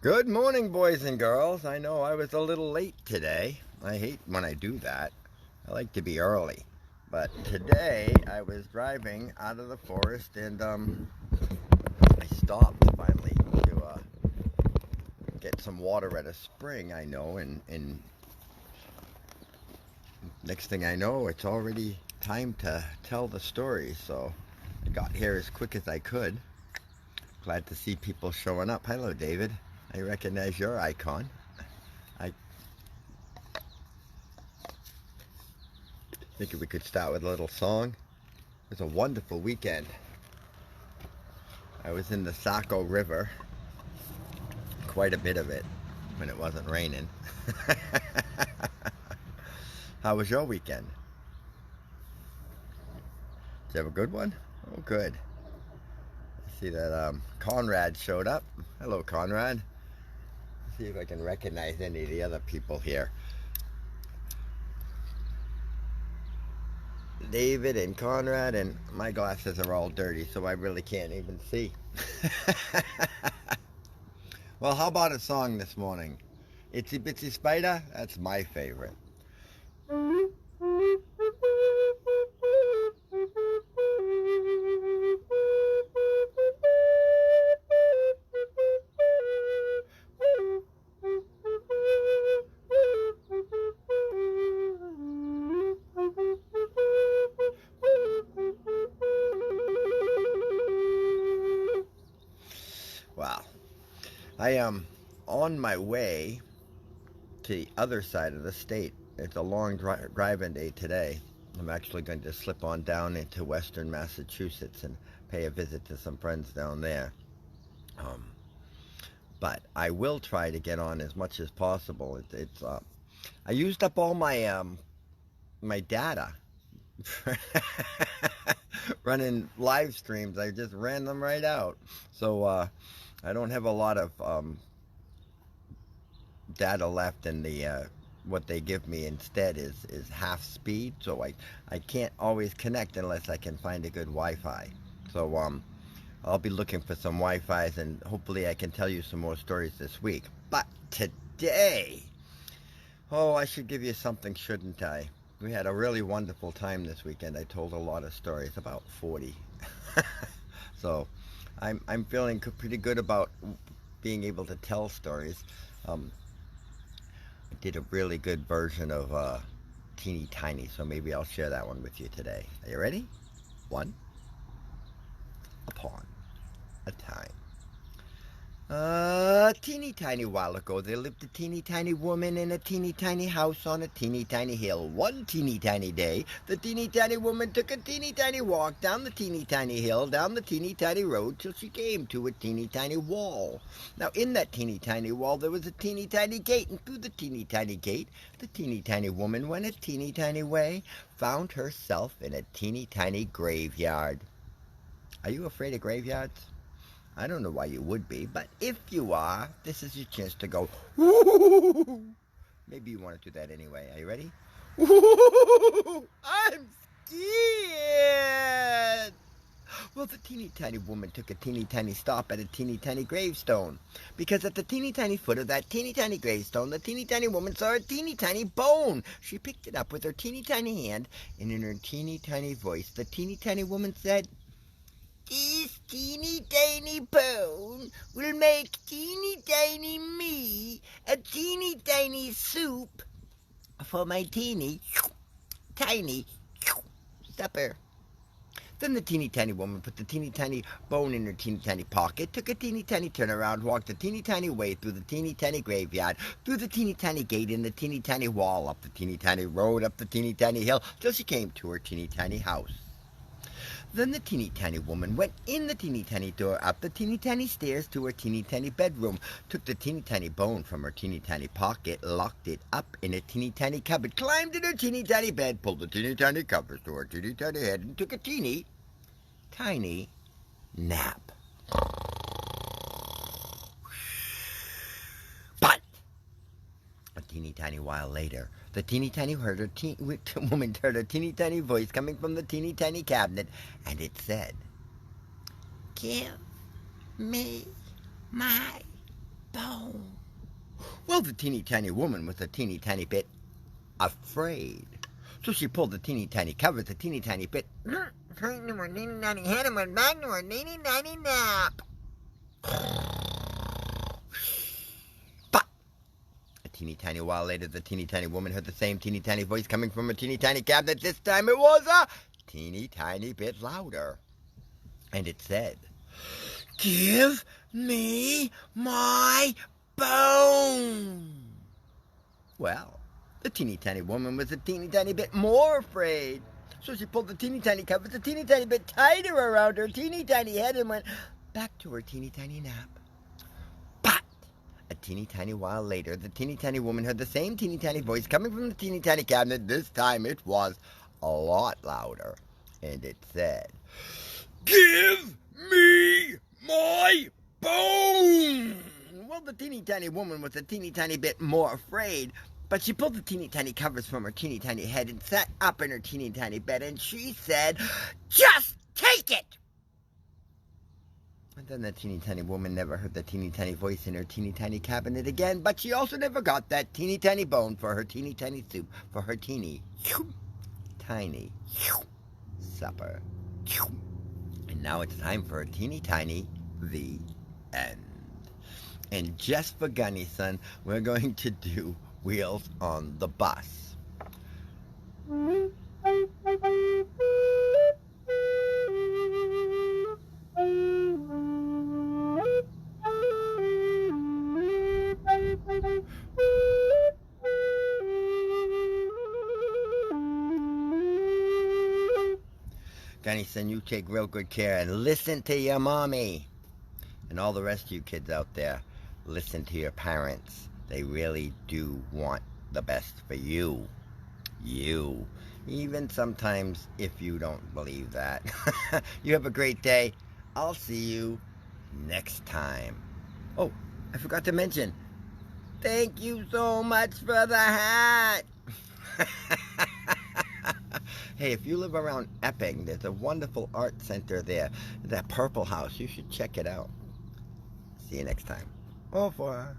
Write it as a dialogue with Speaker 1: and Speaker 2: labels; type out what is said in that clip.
Speaker 1: Good morning, boys and girls. I know I was a little late today. I hate when I do that. I like to be early. But today I was driving out of the forest and I stopped finally to get some water at a spring I know. And next thing I know, it's already time to tell the story. So I got here as quick as I could. Glad to see people showing up. Hello, David. I recognize your icon. I think we could start with a little song. It was a wonderful weekend. I was in the Saco River, quite a bit of it, when it wasn't raining. How was your weekend? Did you have a good one? Oh, good. I see that Conrad showed up. Hello, Conrad. Let's see if I can recognize any of the other people here. David and Conrad, and my glasses are all dirty, so I really can't even see. Well, how about a song this morning? Itsy Bitsy Spider? That's my favorite. Wow. I am on my way to the other side of the state. It's a long driving day today. I'm actually going to slip on down into western Massachusetts and pay a visit to some friends down there. But I will try to get on as much as possible. I used up all my my data running live streams. I just ran them right out. So I don't have a lot of data left, and the what they give me instead is half speed. So I can't always connect unless I can find a good Wi-Fi. So I'll be looking for some Wi-Fis, and hopefully I can tell you some more stories this week. But today, oh, I should give you something, shouldn't I? We had a really wonderful time this weekend. I told a lot of stories, about 40. So I'm feeling pretty good about being able to tell stories. I did a really good version of Teeny Tiny, so maybe I'll share that one with you today. Are you ready? One upon a time. A teeny tiny while ago, there lived a teeny tiny woman in a teeny tiny house on a teeny tiny hill. One teeny tiny day, the teeny tiny woman took a teeny tiny walk down the teeny tiny hill, down the teeny tiny road, till she came to a teeny tiny wall. Now, in that teeny tiny wall, there was a teeny tiny gate, and through the teeny tiny gate, the teeny tiny woman went a teeny tiny way, found herself in a teeny tiny graveyard. Are you afraid of graveyards? I don't know why you would be, but if you are, this is your chance to go, woo! Maybe you want to do that anyway. Are you ready? Woo! I'm scared! Well, the teeny tiny woman took a teeny tiny stop at a teeny tiny gravestone, because at the teeny tiny foot of that teeny tiny gravestone, the teeny tiny woman saw a teeny tiny bone. She picked it up with her teeny tiny hand, and in her teeny tiny voice, the teeny tiny woman said, "This teeny tiny bone will make teeny tiny me a teeny tiny soup for my teeny tiny supper." Then the teeny tiny woman put the teeny tiny bone in her teeny tiny pocket, took a teeny tiny turnaround, walked a teeny tiny way through the teeny tiny graveyard, through the teeny tiny gate, in the teeny tiny wall, up the teeny tiny road, up the teeny tiny hill, till she came to her teeny tiny house. Then the teeny tiny woman went in the teeny tiny door, up the teeny tiny stairs to her teeny tiny bedroom, took the teeny tiny bone from her teeny tiny pocket, locked it up in a teeny tiny cupboard, climbed in her teeny tiny bed, pulled the teeny tiny covers to her teeny tiny head, and took a teeny tiny nap. But a teeny tiny while later, the teeny tiny woman heard a teeny tiny voice coming from the teeny tiny cabinet, and it said, "Give me my bone. Well, the teeny tiny woman was a teeny tiny bit afraid. So she pulled the teeny tiny covers a teeny tiny bit. Straight to her teeny tiny head and went back to her teeny tiny nap. But a teeny tiny while later, the teeny tiny woman heard the same teeny tiny voice coming from a teeny tiny cabinet. This time it was a teeny tiny bit louder. And it said, "Give me my bone." Well, the teeny tiny woman was a teeny tiny bit more afraid. So she pulled the teeny tiny covers a teeny tiny bit tighter around her teeny tiny head and went back to her teeny tiny nap. But a teeny tiny while later, the teeny tiny woman heard the same teeny tiny voice coming from the teeny tiny cabinet. This time it was a lot louder. And it said, "Give me my bone." Well, the teeny tiny woman was a teeny tiny bit more afraid, but she pulled the teeny tiny covers from her teeny tiny head and sat up in her teeny tiny bed, and she said, "Just take it!" And then the teeny tiny woman never heard the teeny tiny voice in her teeny tiny cabinet again, but she also never got that teeny tiny bone for her teeny tiny soup, for her teeny tiny supper. And now it's time for a teeny tiny the end. And just for Gunny Son, we're going to do Wheels on the Bus. Gunny Son, you take real good care and listen to your mommy. And all the rest of you kids out there, listen to your parents. They really do want the best for you. You. Even sometimes if you don't believe that. You have a great day. I'll see you next time. Oh, I forgot to mention. Thank you so much for the hat. Hey, if you live around Epping, there's a wonderful art center there. That Purple House. You should check it out. See you next time. Au revoir.